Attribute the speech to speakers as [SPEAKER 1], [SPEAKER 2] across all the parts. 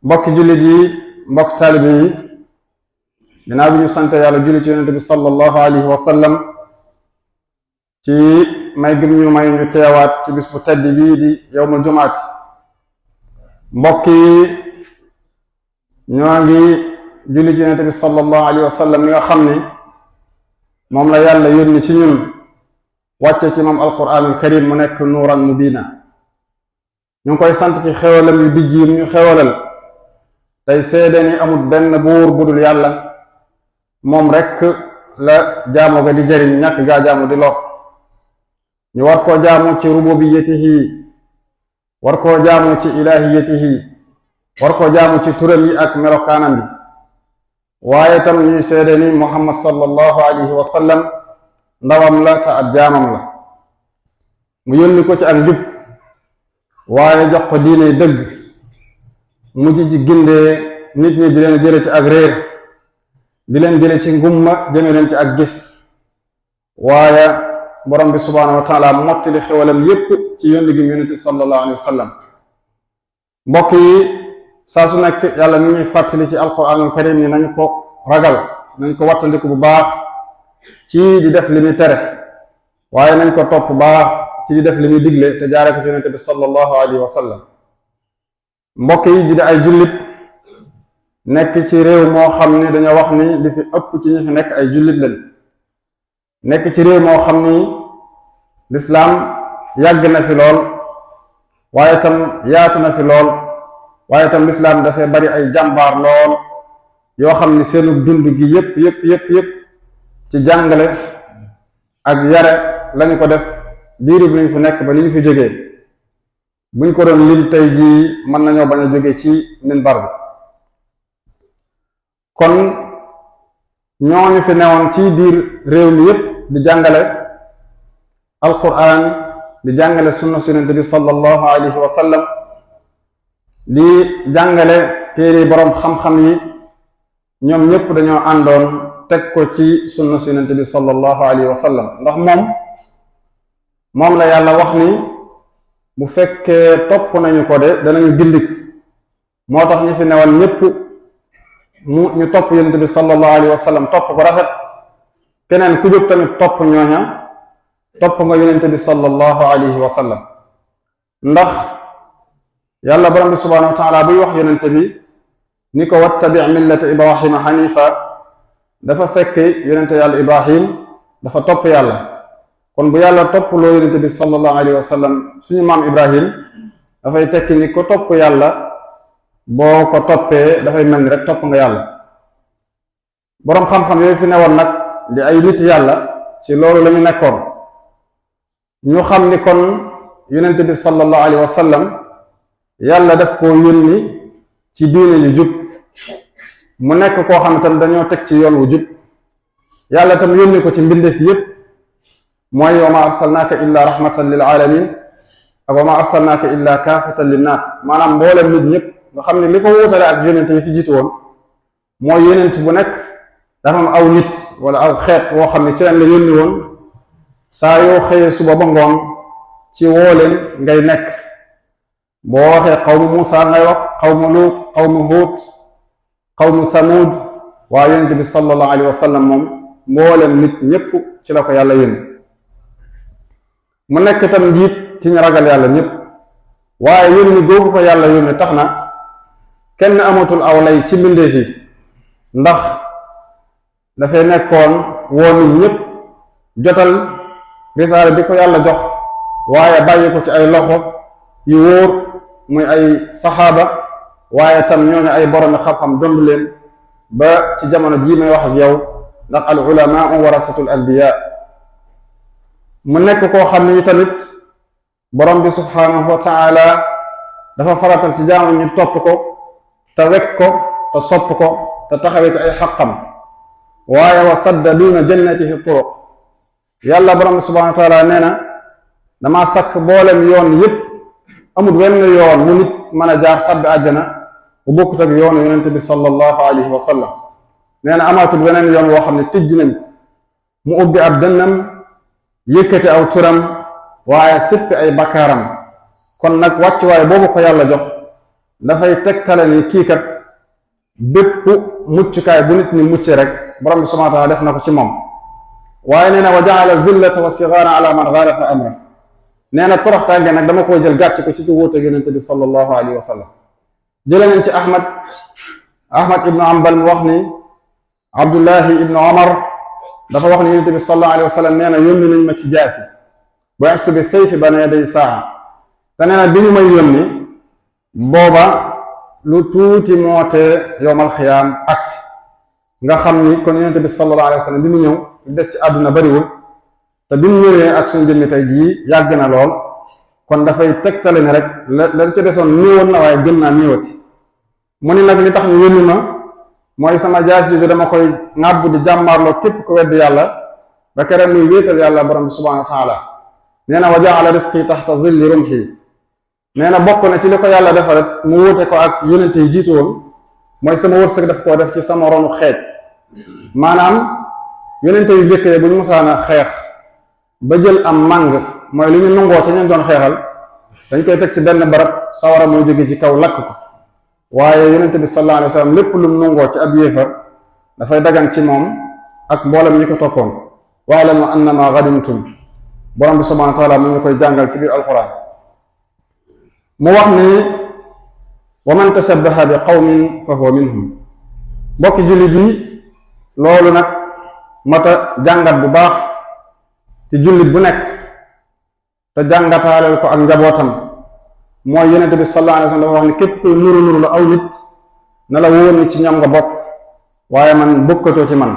[SPEAKER 1] mbokki jullit yi mbokk taalibe yi ginnaaw bi ñu sante yàlla julli ci yonente bi sallallahu alayhi wa sallam ci may gëm ñu may ñu teewaat ci bis bu tedd bii di yawmul jumaati. mbokk yi ñoo ngi julli ci yonente bi sallallahu alayhi wa sallam mi nga xam ni moom la yàlla yónni ci ñun wàcce ci moom alquraanul karim mu nekk nuuran mubiina. ñu ngi koy sant ci xewalam yu dijj yi ñu xewalal tey seede ni amul benn buur budul yàlla moom rekk la jaamu ga di jëriñ ñàkk gaa jaamu di lor. ñu war koo jaamu ci rububiyatihi war koo jaamu ci ilahiyatihi war koo jaamu ci turam yi ak melokaanam bi waaye tam ñuy seede ni muhammad sallallahu alayhi wa sallam ndawam la te ab jaamam la. mu yónni ko ci ak njub waaye jox ko diine dëgg mu ci gindee nit ñi di leen jële ci ak réer di leen jële ci ngumma jëme leen ci ak gis. waaye borom bi subhaanahu wa taala mottali xewalam yépp ci yónni gi yonent sallallahu alayhi wa sallam. mbokk yi saa su nekk yàlla mi ñuy fàttali ci alquranul karim ni nañ ko ragal nañ ko wattandiku bu baax ci di def li muy tere waaye nañ ko topp baax ci di def li muy digle te jaare ko ci yonent bi sallallahu alayhi wa sallam. mbokk yi di ay jullit nekk ci réew moo xam ni dañoo wax ni li fi ëpp ci ñi fi nekk ay jullit lañ. nekk ci réew moo xam ni lislaam yàgg na fi lool waaye tam yaatu na fi lool waaye tam lislaam dafay bari ay jàmbaar lool yoo xam ni seenu dund gi yépp ci jàngale ak yare lañu ko def diiri bi ñu fi nekk ba li ñu fi jógee. buñ ko doon lim tey jii mën nañoo bañ a jóge ci minbar bi. kon ñooñu fi newoon ci biir réew mi yépp di jàngale alquran di jàngale sunna su Yonent bi sallallahu alayhi wa sallam di jàngale téere boroom xam-xam yi ñoom ñépp dañoo àndoon teg ko ci sunna su Yonent bi sallallahu alayhi wa sallam ndax moom la yàlla wax ni bu fekkee topp nañu ko de danañu gindiku. moo tax ñi fi newoon ñépp ñu topp yonent bi sallallahu alayhi wa sallam topp ko rafet. keneen ku jóg tamit topp ñooña topp nga yonent bi sallallahu alayhi wa sallam. ndax yàlla borom bi subhanahu wa taala buy wax yonent bi ni ko wattabi millata ibrahima xanifa dafa fekk yonent yàlla ibrahim dafa topp yàlla. kon bu yàlla topp loo yonent bi sallallahu alayhi wa sallam suñu maam ibrahim dafay tekki ni ko topp yàlla boo ko toppee dafay mel ni rek topp nga yàlla. boroom xam-xam yooyu fi newoon nag di ay nit yàlla ci loolu la ñu nekkoon. ñu xam ni kon yonent bi sallallahu alayhi wa sallam yàlla daf koo yónni ci diine ju jub mu nekk koo xam tam dañoo teg ci yoon wu jub. yàlla tam yónni ko ci mbindeef yépp mooy wa ma arsalnaaka illa rahmatan lil alamin ak wa ma arsalnaaka illa kaafatan linnaas. maanaam mboolem nit ñëpp nga xam ne li ko wuutale ak yonent yi fi jiitu woon mooy yonent bu nekk dafa am aw nit wala aw xeet woo xam ne ci leen la yónni woon saa yoo xëyee suba ba ngoon ci woo leen ngay nekk. boo waxee xawmu Muusa ngay wax xawmu Luut xawmu Huud xawmu Samuud waa yonent bi sallallahu alayhi wa sallam moom mboolem nit ñëpp ci la ko yàlla yónni. mu nekk tam njiit ci ñu ragal yàlla ñëpp. waaye yónni googu ko yàlla yónni tax na kenn amatul aw lay ci mbindeef yi ndax dafay nekkoon woo nit ñëpp jotal risaale bi ko yàlla jox waaye bàyyi ko ci ay loxo yu wóor muy ay saxaaba waaye tam ñooñu ay boromi xam-xam dond leen ba ci jamono jii may wax ak yow ndax al ulamaa warasatul anbiya. mu nekk koo xam ne tamit borom bi subhaanahu wa taala dafa faratal ci jaamu ñu topp ko te wekk ko te sopp ko te taxawee ci ay xaqam waaye wa saddaduuna jannatihi turuq. yàlla borom bi subhaanahu wa taala nee na dama sakk boolem yoon yépp amul wenn yoon mu nit mën a jaar tabbi àjjana bu bokkut ak yoonu yonente bi sallallahu alayhi wa sallam. nee na amaatul weneen yoon woo xam ne tijj nañ ko mu ubbi ab dënnam yëkkati aw turam waaye sippi ay bakkaaram. kon nag wàccuwaay boobu ko yàlla jox dafay tegtale ni kii kat bépp muccukaay bu nit ñi mucce rek borom bi subhanahu wa taala def na ko ci moom. waaye nee na wa jaala zillata wa sigaara ala man xaalafa amra, nee na toroxtaange nag dama koo jël gàcc ko ci wuute yonente bi sallallahu alayhi wa sallam. jële nañ ci ahmad ibnu ambal mu wax ni abdullahi ibnu omar dafa wax ni yonente bi sallallahu alayhi wa sallam nee na yónni nañ ma ci jaasi bu estu bi sayfi bana yaday saa, te nee na bi ñu may yónni booba lu tuuti mootee yowmal xiyaam aksi, nga xam ni kon yonente bi sallallahu alayhi wa sallam bi mu ñëw des ci àdduna bariwul, te bi mu ñëwee ak suñu jëmmi tey jii yàgg na lool. kon dafay tegtale ne rek la ca desoon néewoon na waaye gën naa néewati. mu ni nag li tax ñu yónni ma mooy sama jaasi bi dama koy ŋàbb di jàmmaarloo képp ku weddi yàlla ba kere muy wéetal yàlla borom bi subhanahu wa taala. nee na wa jaala risqi taxta zilli rumhi, nee na bokk na ci li ko yàlla defaret mu wóote ko ak yonente yi jiitu woon mooy sama wërsëg daf koo def ci sama ronu xeej. maanaam yonente yu jëkkee bu ñu musaana xeex ba jël am màng mooy li ñu nangoo ci ñeen doon xeexal dañ koy teg ci benn barab sawara mooy jóge ci kaw lakk ko. waaye yonente bi sallallahu alayhi wa sallam lépp lu mu nangoo ci ab yéefar dafay dagan ci moom ak mboolem ñi ko toppoon. waalamu annama ganimtum, borom bi subhanahu wa taala mu ngi koy jàngal ci biir alquran. mu wax ni wa man tashabbaha bi qawmin fa huwa minhum. mbokki jullit yi loolu nag mata jàngat bu baax ci jullit bu nekk te jàngataaleel ko ak njabootam. mooy yonente bi sallallahu alayhi wa sallam dafa wax ni képp koy nuru la aw nit na la wóor ni ci ñoom nga bokk waaye man bokkatoo ci man.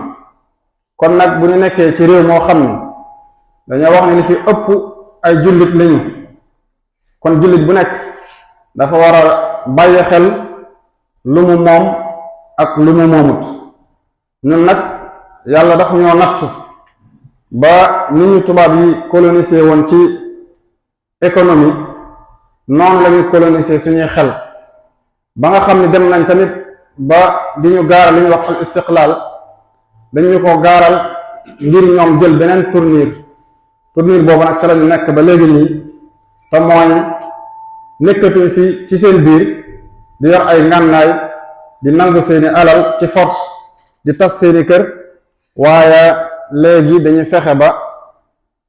[SPEAKER 1] kon nag bu ñu nekkee ci réew moo xam ne dañoo wax ne li fi ëpp ay jullit lañu, kon jullit bu nekk dafa war a bàyyi xel lu mu moom ak lu mu moomut. ñun nag yàlla daf ñoo nattu ba nit ñu tubaab yi colonisé woon ci économie noonu la ñu colonisé suñuy xel ba nga xam ne dem nañ tamit ba di ñu gaaral li ñuy wax al istiqlaal, dañu ko gaaral ngir ñoom jël beneen tournure boobu nag ca la ñu nekk ba léegi nii, te mooy nekkatuñ fi ci seen biir di yor ay ngànnaay di nangu seeni alal ci force di tas seeni kër, waaye léegi dañuy fexe ba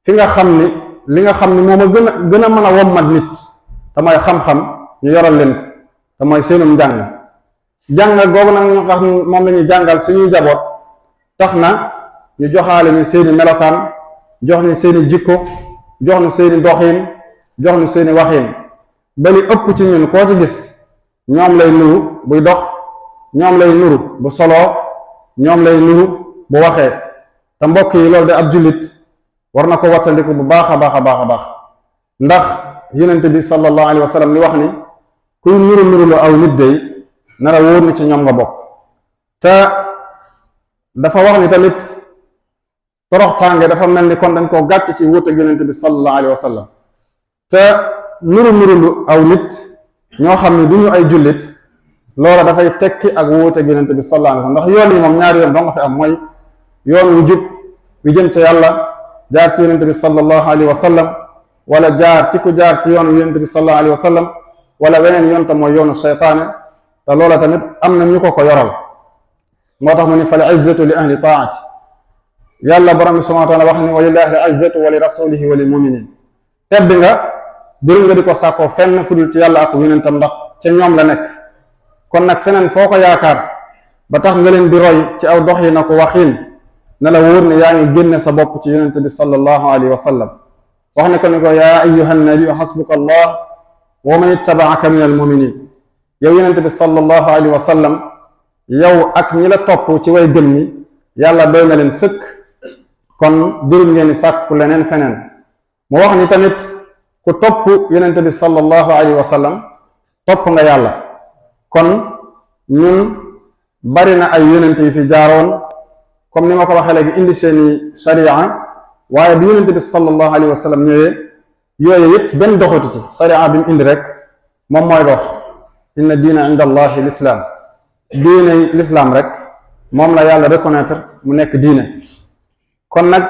[SPEAKER 1] fi nga xam ni li nga xam ni moom a gën a mën a wommat nit te mooy xam-xam ñu yoral leen ko te mooy seenum jàng googu nag ñu xam moom la ñuy jàngal suñuy njaboot tax na ñu joxaale ñu seeni melokaan, jox ñu seeni jikko, jox ñu seeni doxiin, jox ñu seeni waxiin ba li ëpp ci ñun koo ci gis ñoom lay nuru buy dox, ñoom lay nuru bu soloo, ñoom lay nuru bu waxee. te mbokk yi loolu de ab jullit war na ko wattandiku bu baax a baax a baax a baax, ndax yonente bi sallallahu alayhi wa sallam li wax ni kuy nuru lu aw nit day na la wóor ni ci ñoom nga bokk. te dafa wax ni tamit toroxtaange dafa mel ni kon dañ koo gàcc ci wuute yonente bi sallallahu alayhi wa sallam. te nuru lu aw nit ñoo xam ne du ñu ay jullit loola dafay tekki ak wuute yonente bi sallallahu alayhi wa sallam, ndax yoon yi moom ñaari yoon doo nga fi am, mooy yoon wu jub wi jëm ca yàlla jaar ci yonente bi sallallahu alayhi wa sallam, wala jaar ci ku jaar ci yoonu yonente bi sallallahu alayhi wa sallam, wala weneen yoon ta mooy yoonu seytaane. te loola tamit am na ñu ko yoral. moo tax mu ni fal izzatu li ahli taati, yàlla borom bi subhanahu wa taala wax ni wa lillahi al izzatu wa li rasulihi wa lil muminin. tedd nga jël nga di ko sàkkoo fenn fudul ci yàlla ak yonentam, ndax ca ñoom la nekk. kon nag feneen foo ko yaakaar ba tax nga leen di roy ci aw dox yi na ko waxiin, na la wóor ne yaa ngi génne sa bopp ci yonente bi sallallahu alayhi wa sallam. wax ne ko ni ko yaa ayyuha nabiyu xasbuka allah wa man ittabaaka min al muminin. yow yonente bi sallallahu alayhi wa sallam, yow ak ñi la topp ci way gëm ñi yàlla doy na leen sëkk, kon jërul ngeen di sàkku leneen feneen. mu wax ni tamit ku topp yonente bi sallallahu alayhi wa sallam topp nga yàlla. kon ñun bari na ay yonente yi fi jaaroon comme ni ma ko waxee léegi indi seeni sharia, waaye bi yonente bi sallallahu alayhi wa sallam ñëwee yooyu yëpp benn doxatu ci. sharia bi mu indi rek moom mooy dox. inna diina inda allahi lislaam, diine lislaam rek moom la yàlla reconnaître mu nekk diine. kon nag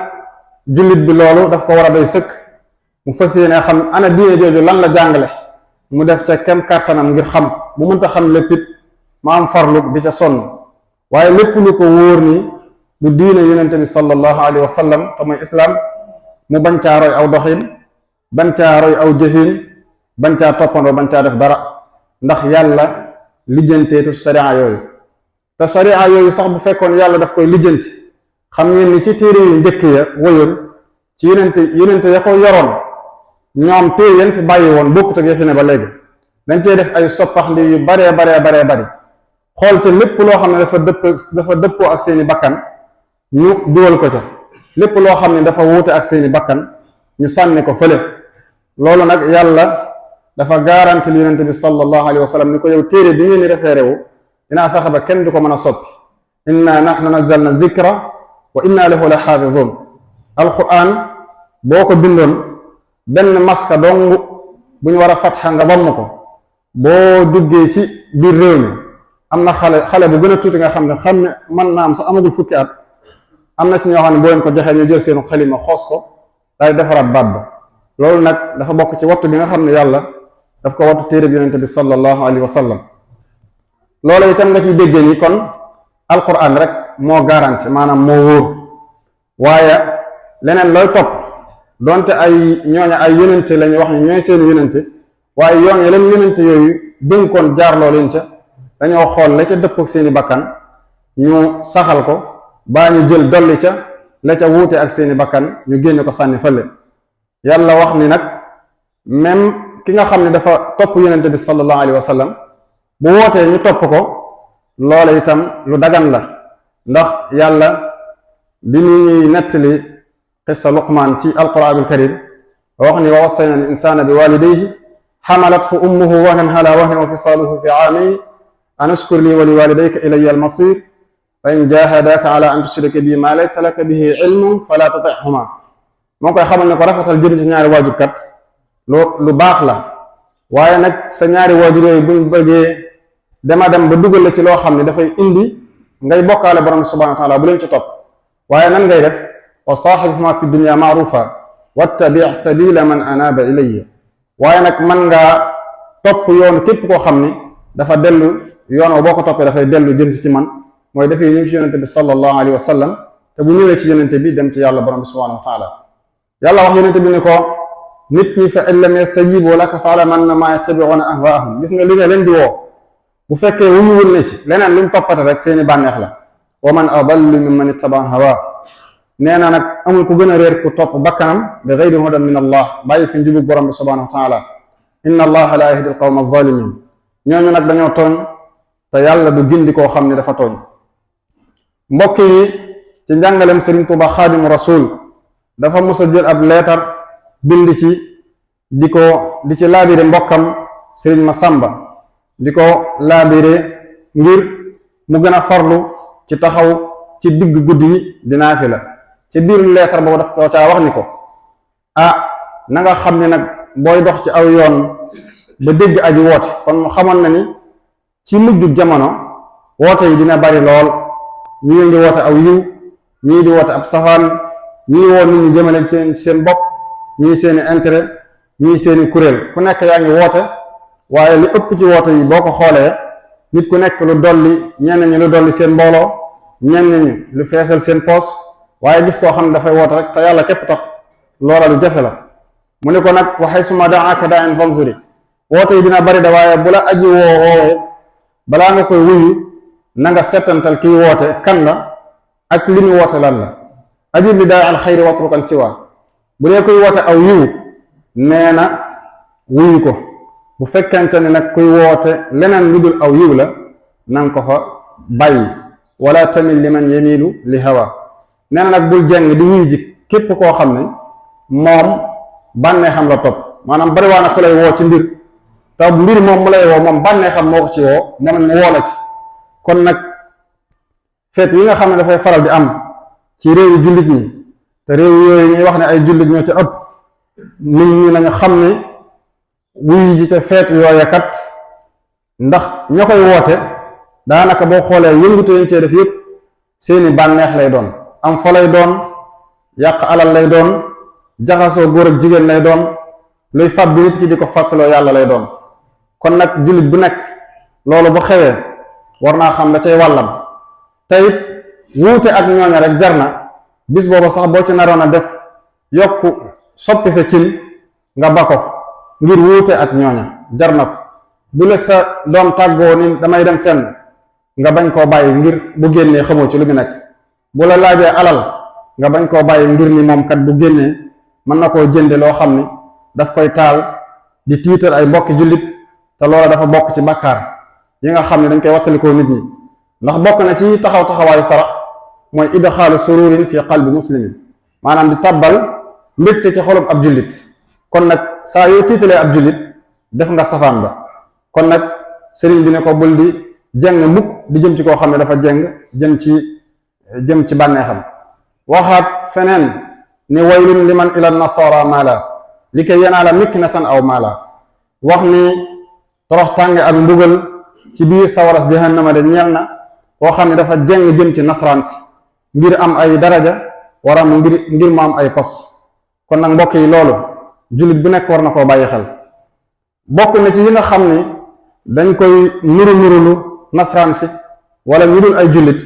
[SPEAKER 1] jullit bi loolu daf ko war a doy sëkk mu fas yéene xam ana diine jooju lan la jàngale, mu def ca kem kàttanam ngir xam bu mënta xam lépp it mu am farlu di ca sonn waaye lépp lu ko wóor ni lu diine yonente bi sallallahu alayhi wa sallam te mooy islaam mu bañ caa roy aw doxin bañ caa roy aw jëfin bañ caa toppandoo bañ caa def dara ndax yàlla lijjanteetu sharia yooyu te sharia yooyu sax bu fekkoon yàlla daf koy lijjanti xam ngeen ni ci téere yu njëkk ya wëyul ci yonente ya ko yoroon ñoom téere yan fi bàyyi woon bokkut ak ya fi ne ba léegi dañ cee def ay soppaxndi yu baree bari xool ca lépp loo xam ne dafa dëppoo ak seeni bakkan ñu dugal ko ca lépp loo xam ne dafa wuute ak seeni bakkan ñu sànni ko fële loolu nag yàlla dafa garanti li yonente bi sallallahu alayhi wa sallam ni ko yow téere bi ngeen di référé wu dinaa fexe ba kenn du ko mën a soppi inna nahnu nazzalna dhikra wa inna lahu la xaafizun alquran boo ko bindoon benn maska dong bu ñu war a fatxa nga bamm ko boo duggee ci biir réew mi am na xale bu gën a tuuti nga xam ne mën naa am sax amagul fukki at am na ci ñoo xam ne boo leen ko joxee ñu jël seenu xalima xoos ko daay defaraat baat ba loolu nag dafa bokk ci wattu bi nga xam ne yàlla daf ko wattu téere bi yonente bi sallallahu alayhi wa sallam loolu itam nga ciy déggee ni kon alquran rek moo garanti maanaam moo wóor waaye leneen looy topp donte ay ñooña ay yonente la ñu wax ne ñooy seen yonente waaye yoon ya leen yonente yooyu dénkoon jaarloo leen ca dañoo xool la ca dëpp ak seeni bakkan ñu saxal ko baa ñu jël dolli ca la ca wuute ak seeni bakkan ñu génne ko sànni fële yàlla wax ni nag même ki nga xam ne dafa topp yonente bi sallallahu alayhi wa sallam bu wootee ñu topp ko loola itam lu dagan la ndax yàlla bi ñuy nettali qissa luqmaan ci alquraanul karim wax ni wa wassayna al insana bi walidayhi xamalathu ummuhu wahnan ala wahnin wa fisaaluhu fi aamayn an ashkur li wa li walidayka ilayya almasir fa in jahadaka ala an tushrika bi ma laysa laka bihi ilmun fala tutihuma moo koy xamal ne ko rafetal jëm ci ñaari waajur kat lu baax la waaye nag sa ñaari waajur yooyu buñ bëggee dema dem ba dugal la ci loo xam ne dafay indi ngay bokkaale borom subhanahu wa taala bu leen ci topp waaye nan ngay def wa saaxibuhuma fi dunya maarufa wattabi sabila man anaaba ilayya waaye nag man ngaa topp yoon képp koo xam ni dafa dellu yoon wa boo ko toppee dafay dellu jëm si ci man mooy dafay ñëw ci yonente bi sallallahu alayhi wa sallam te bu ñëwee ci yonente bi dem ci yàlla borom subhanahu wa taala yàlla wax yonente bi ni ko nit ñi fa in lam yastajibu laka fa'lam annama yattabi'una ahwaahum gis nga li nga leen di woo bu fekkee wuñuwul ne ci leneen luñ toppate rek seeni bànneex la wa man adallu mimman ittaba hawa nee na nag amul ku gën a réer ku topp bakkanam bi ghayri hudan min allah bàyyi fi njubug borom bi subhanahu wa taala inna allaha la yahdi alqawma alzalimin ñooñu nag dañoo tooñ te yàlla du gindi koo xam ne dafa tooñ mbokk yi ci njàngalem Sëriñ Tuuba xaadimu rasul dafa mos a jël ab leetar bind ci di ci laabire mbokkam Sëriñ Masamba di ko laabire ngir mu gën a farlu ci taxaw ci digg guddi yi di naafila ci biir leetar boobu daf ko caa wax ni ko na nga xam ne nag booy dox ci aw yoon ba dégg aji woote kon mu xamoon na ni ci mujjug jamono woote yi dina bari lool ñii di woote aw yiw ñii di woote ab safaan ñii woo nit ñi jëmale seen bopp ñii seeni intérêt ñii seeni kuréel ku nekk yaa ngi woote waaye li ëpp ci woote yi boo ko xoolee nit ku nekk lu dolli ñenn ñi lu dolli seen mbooloo ñenn ñi lu feesal seen poos waaye gis koo xam ne dafay woote rek te yàlla képp tax loola lu jafe la mu ne ko nag waxay suma daaka daa in fanzuri woote yi dina bari da waaye bu la aji woowee balaa nga koy wuyu na nga settantal kiy woote kan la ak li mu woote lan la ajib li daa al xayri watrukan siwa bu dee koy woote aw yiw nee na wuyu ko bu fekkente ne nag kuy woote leneen lu dul aw yiw la nanga ko fa bàyyi wala tamit liman yamilu li hawa nee na nag bul jeng di wuyu ji képp koo xam ne moom bànnee xam la topp maanaam bariwaa na ku lay woo ci mbir te mbir moom mu lay woo moom bànnee xam moo ko ci woo moom mu woo la ci kon nag feet yi nga xam ne dafay faral di am ci réewu jullit ñi te réew yooyu ñuy wax ne ay jullit ñoo ci ëpp nit ñi nañu xam ne wuyu ji ca feet yooya kat ndax ña koy woote daanaka boo xoolee yëngute yañ cee def yëpp seeni bànneex lay doon am fa lay doon yàq alal lay doon jaxasoo góor ak jigéen lay doon luy fab bi nit ki di ko fàttaloo yàlla lay doon kon nag jullit bu nekk loolu bu xewee war naa xam la cay wàllam te it wuute ak ñooña rek jar na bis boobu sax boo ci naroon a def yokk soppi sa cin nga ba ko ngir wuute ak ñooña jar na ko bu la sa doom tàggoo ni damay dem fenn nga bañ koo bàyyi ngir bu génnee xamoo ci lu mu nekk bu la laajee alal nga bañ koo bàyyi ngir ni moom kat bu génnee mën na koo jënde loo xam ni daf koy taal di tiital ay mbokki jullit te loola dafa bokk ci bakkaar yi nga xam ne dañ koy wattalikoo nit ñi ndax bokk na ci taxawaayu sarax mooy idxaalu sururin fi qalbi muslimin maanaam di tabbal mbégte ci xolub ab jullit kon nag saa yoo tiitalee ab jullit def nga safaan ba kon nag sëriñ bi ne ko bul di jeng mukk di jëm ci koo xam ne dafa jeng jëm ci bànneexam waxaat feneen ni waylun liman ila nasara maala li kay yanaala miknatan aw maala wax ni torox tànge ak mbugal ci biir sawaras jahannama de ñeel na koo xam ne dafa jeng jëm ci nasaraan si ngir am ay daraja wara mu ngir mu am ay pos kon nag mbokk yi loolu jullit bu nekk war na koo bàyyi xel bokk na ci yi nga xam ni dañ koy nurulu nasaraan si wala ñu dul ay jullit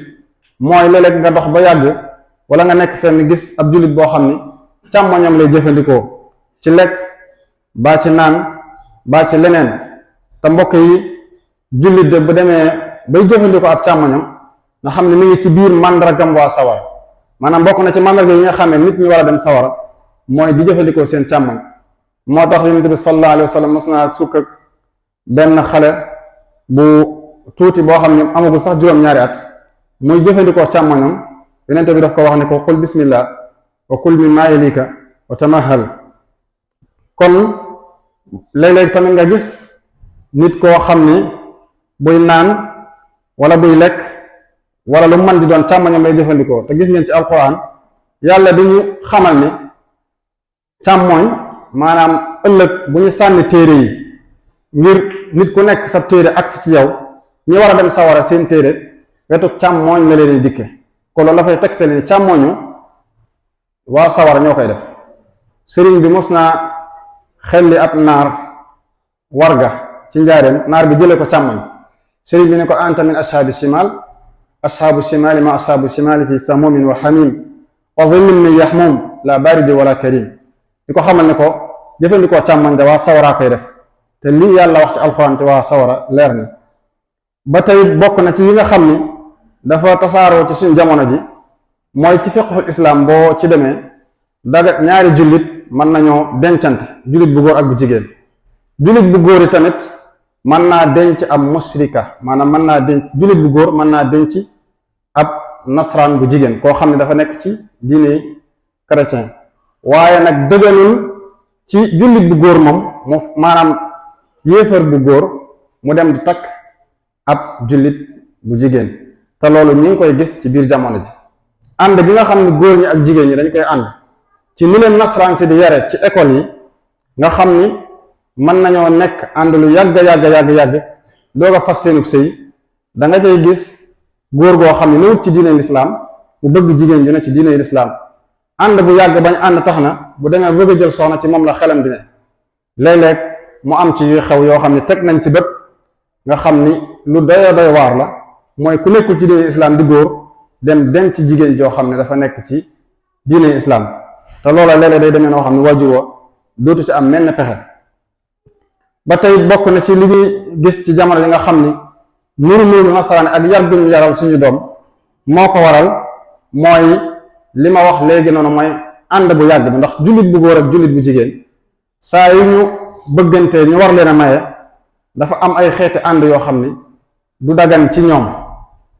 [SPEAKER 1] mooy léeg-léeg nga dox ba yàgg wala nga nekk fenn gis ab jullit boo xam ni càmmoñam lay jëfandikoo ci lekk baa ci naan baa ci leneen te mbokk yi jullit de bu demee bay jëfandikoo ab càmmoñam nga xam ne mi ngi ci biir màndargam waa sawara maanaam bokk na ci màndarga yi nga xam ne nit ñi war a dem sawara mooy di jëfandikoo seen càmmoñ moo tax yonent bi sallallahu alayhi wa sallam mos naa sukk ak benn xale bu tuuti boo xam ne amagul sax juróom-ñaari at muy jëfandikoo càmmoñam yonent bi daf ko wax ne ko qul bismillah wa kul mimma yalika wa tamahal kon léeg-léeg tamit nga gis nit koo xam ni buy naan wala buy lekk wala lu man di doon càmmoñam lay jëfandikoo te gis ngeen ci alquran yàlla di ñu xamal ni càmmoñ maanaam ëllëg bu ñu sànni téere yi ngir nit ku nekk sa téere agsi ci yow ñi war a dem sawara seen téere wetu càmmoñ la leen dikke ko loolu dafay tegte ni càmmoñu waa sawara ñoo koy def sëriñ bi mos naa xelli ab naar warga ci njaareem naar bi jële ko càmmoñ sëriñ bi ne ko anta min ashaabi shimal ashaabu shimali ma ashaabu shimali fi samumin wa hamim wa zillin min yahmum la baridi wala karim di ko xamal ne ko jëfandikoo càmmoñ de waa sawaraa koy def te lii yàlla wax ci alxuraan te waa sawara leer na ba tey bokk na ci yi nga xam ni dafa tasaaroo ci suñu jamono ji mooy ci fiqhul islam boo ci demee daga ñaari jullit mën nañoo dencante jullit bu góor ak bu jigéen jullit bu góor yi tamit mën naa denc ab mushrika maanaam mën naa denc jullit bu góor mën naa denc ab nasraan bu jigéen koo xam ne dafa nekk ci diine chrétien waaye nag dëgganul ci jullit bu góor moom mu maanaam yéefar bu góor mu dem di takk ab jullit bu jigéen te loolu ñu ngi koy gis ci biir jamono ji ànd bi nga xam ne góor ñi ak jigéen ñi dañ koy ànd ci ni leen nasaraan si di yare ci école yi nga xam ni mën nañoo nekk ànd lu yàgg doog a fas seenub sëy da nga cay gis góor goo xam ne newut ci diine lislaam mu bëgg jigéen ju ne ci diine lislaam ànd bu yàgg bañ ànd tax na bu demee bëgg a jël soxna ci moom la xelam di ne léeg-léeg mu am ci yuy xew yoo xam ne teg nañ ci bët nga xam ni lu doy waar la mooy ku nekkul ci diine islaam di góor dem denc ci jigéen joo xam ne dafa nekk ci diine islaam te loola léeg-léeg day demee noo xam ne waajur wa dootu ci am menn pexe ba tey bokk na ci li ñuy gis ci jamono yi nga xam ni nuru nasaraan ak yar bi ñu yaral suñu doom moo ko waral mooy li ma wax léegi noonu mooy ànd bu yàgg bi ndax jullit bu góor ak jullit bu jigéen saa yu ñu bëggantee ñu war leen a maye dafa am ay xeeti ànd yoo xam ni du dagan ci ñoom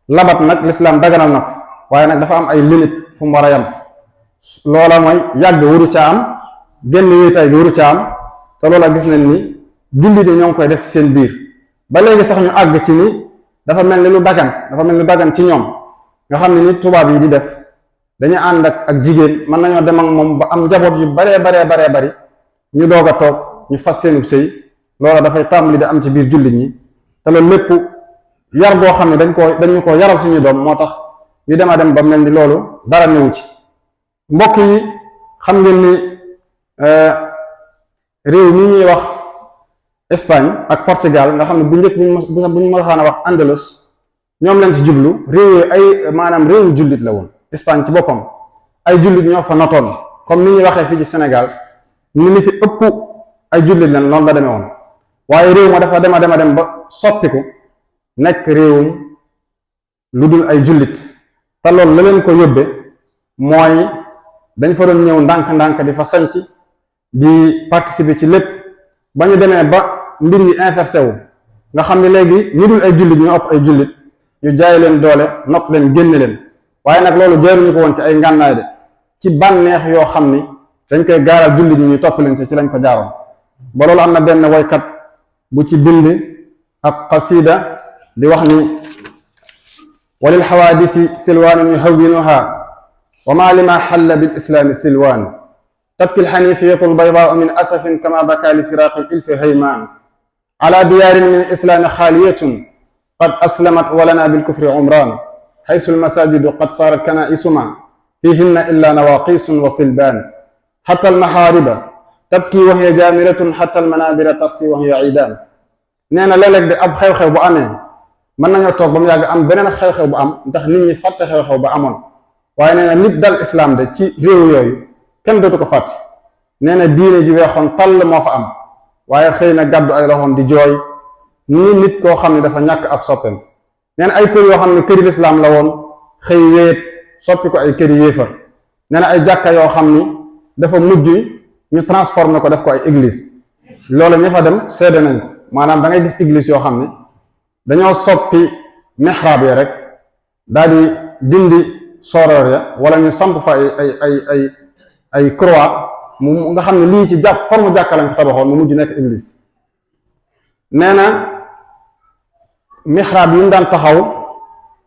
[SPEAKER 1] labat nag lislaam daganal na ko waaye nag dafa am ay limite fu mu war a yam loola mooy yàgg wuru ca am génn wéetaay gi wuru ca am te loola gis nañ ni jullit yi ñoo ngi koy def ci seen biir ba léegi sax ñu àgg ci ni dafa mel ni lu dagan ci ñoom nga xam ne ni tubaab yi di def dañuy ànd ak jigéen mën nañoo dem ak moom ba am njaboot yu baree bari ñu doog a toog ñu fas seenub sëy loola dafay tàmbali di am ci biir jullit ñi te loolu lépp yar goo xam ne dañu ko yaral suñu doom moo tax ñu dem a dem ba mel ni loolu dara newu ci mbokk yi xam ngeen ni réew mi ñuy wax Espagne ak Portugal nga xam ne bu njëkk bu ñu ma xaana wax Andalus ñoom lañ ci jublu réew yooyu ay maanaam réewu jullit la woon. Espagne ci boppam ay jullit ñoo fa notoon comme ni ñuy waxee fii ci Sénégal ni fi ëpp ay jullit lañ noonu la demee woon waaye réew ma dafa dem ba soppiku nekk réewum lu dul ay jullit te loolu la leen ko yóbbe mooy dañ fa doon ñëw ndànk-ndànk di fa sanc di participer ci lépp ba ñu demee ba mbir yi inversé wu nga xam ne léegi ñu dul ay jullit ñu ëpp ay jullit ñu jaay leen doole not leen génne leen waaye nag loolu jaaruñu ko woon ci ay ngànnaay de ci bànneex yoo xam ni dañ koy gaaral jullit ñi ñu topp leen ci lañ ko jaaroon ba loolu am na benn woykat bu ci bind ak qasida di wax ni walil xawaadisi silwaanun yuhawwinuha wa ma lima xalla bil islaami silwaan tabki alxanifiyatu albaydaau min asafin kama baka li firaaqi ilfi haymaan ala diyaarin min islaami xaaliyatun qad aslamat walana bilkufri umraan xaysu almasajidu qad saarat kanaisuma fihinna illa nawaqisun wa silbaan xata almaxaariba tabki wa hiya jaamiratun xata almanabira tarsi wa hiya iidaan nee na léeg-léeg de ab xew-xew bu amee mën nañoo toog ba mu yàgg am beneen xew-xew bu am ndax nit ñi fàtte xew-xew ba amoon waaye nee na nit dal islam de ci réew yooyu kenn dootu ko fàtte nee na diine ji weexoon tall moo fa am waaye xëy na gàddu ay loxoom di jooy ni nit koo xam ne dafa ñàkk ab soppeem nee na ay kër yoo xam ne këri lislaam la woon xëy wéet soppi ko ay këri yéefar nee na ay jàkka yoo xam ni dafa mujj ñu transformé ko def ko ay église loolu ña fa dem seede nañ ko maanaam da ngay gis église yoo xam ni dañoo soppi mihrab ya rek daal di dindi soror ya wala ñu samp fa ay croix mu nga xam ne lii ci jàpp forme jàkka lañ ko tabaxoon mu mujj nekk église nee na mihrab yi ñu daan taxaw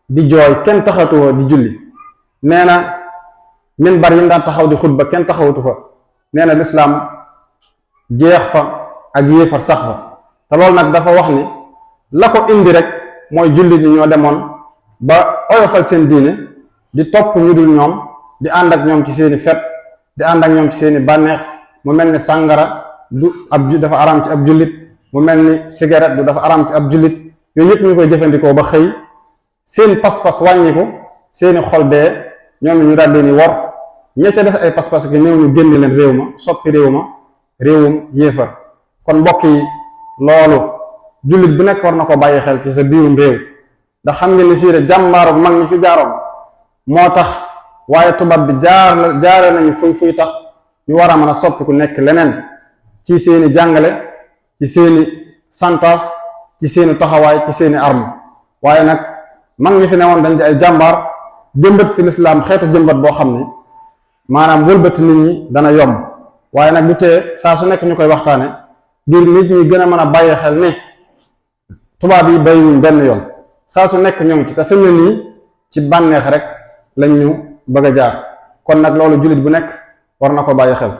[SPEAKER 1] di jooy kenn taxatuwa di julli nee na minbar yi ñu daan taxaw di xutba kenn taxawatu fa nee na lislaam jeex fa ak yéefar sax fa te loolu nag dafa wax ni la ko indi rek mooy jullit ñi ñoo demoon ba oyofal seen diine di topp ñu dul ñoom di ànd ak ñoom ci seeni fet di ànd ak ñoom ci seeni bànneex mu mel ni sàngara du dafa araam ci ab jullit mu mel ni cigarette du dafa araam ci ab jullit yooyu yëpp ñu koy jëfandikoo ba xëy seen pas-pas wàññiku seeni xol dee ñoom ñu daal leen wor ña ca des ay pas-pas gi ñëw ñu génn leen réew ma soppi réew ma réewum yéefar kon mbokk yi loolu jullit bu nekk war na ko bàyyi xel ci sa biirum réew ndax xam ngeen ni fii de jàmbaaru mag ñi fi jaaroon moo tax waaye tubaab bi jaare nañu fuy tax ñu war a mën a soppiku nekk leneen ci seeni jàngale ci seeni santas ci seeni taxawaay ci seeni arme waaye nag mag ñi fi newoon dañ di ay jàmbaar jëmbat fi lislaam xeetu jëmbat boo xam ni maanaam wëlbati nit ñi dana yomb waaye nag du tee saa su nekk ñu koy waxtaane ngir nit ñi gën a mën a bàyyi xel ni tubaab yi bàyyiwuñ benn yoon saa su nekk ñoom ci te fi mu ne nii ci bànneex rek lañ ñu bëgg a jaar kon nag loolu jullit bu nekk war na ko bàyyi xel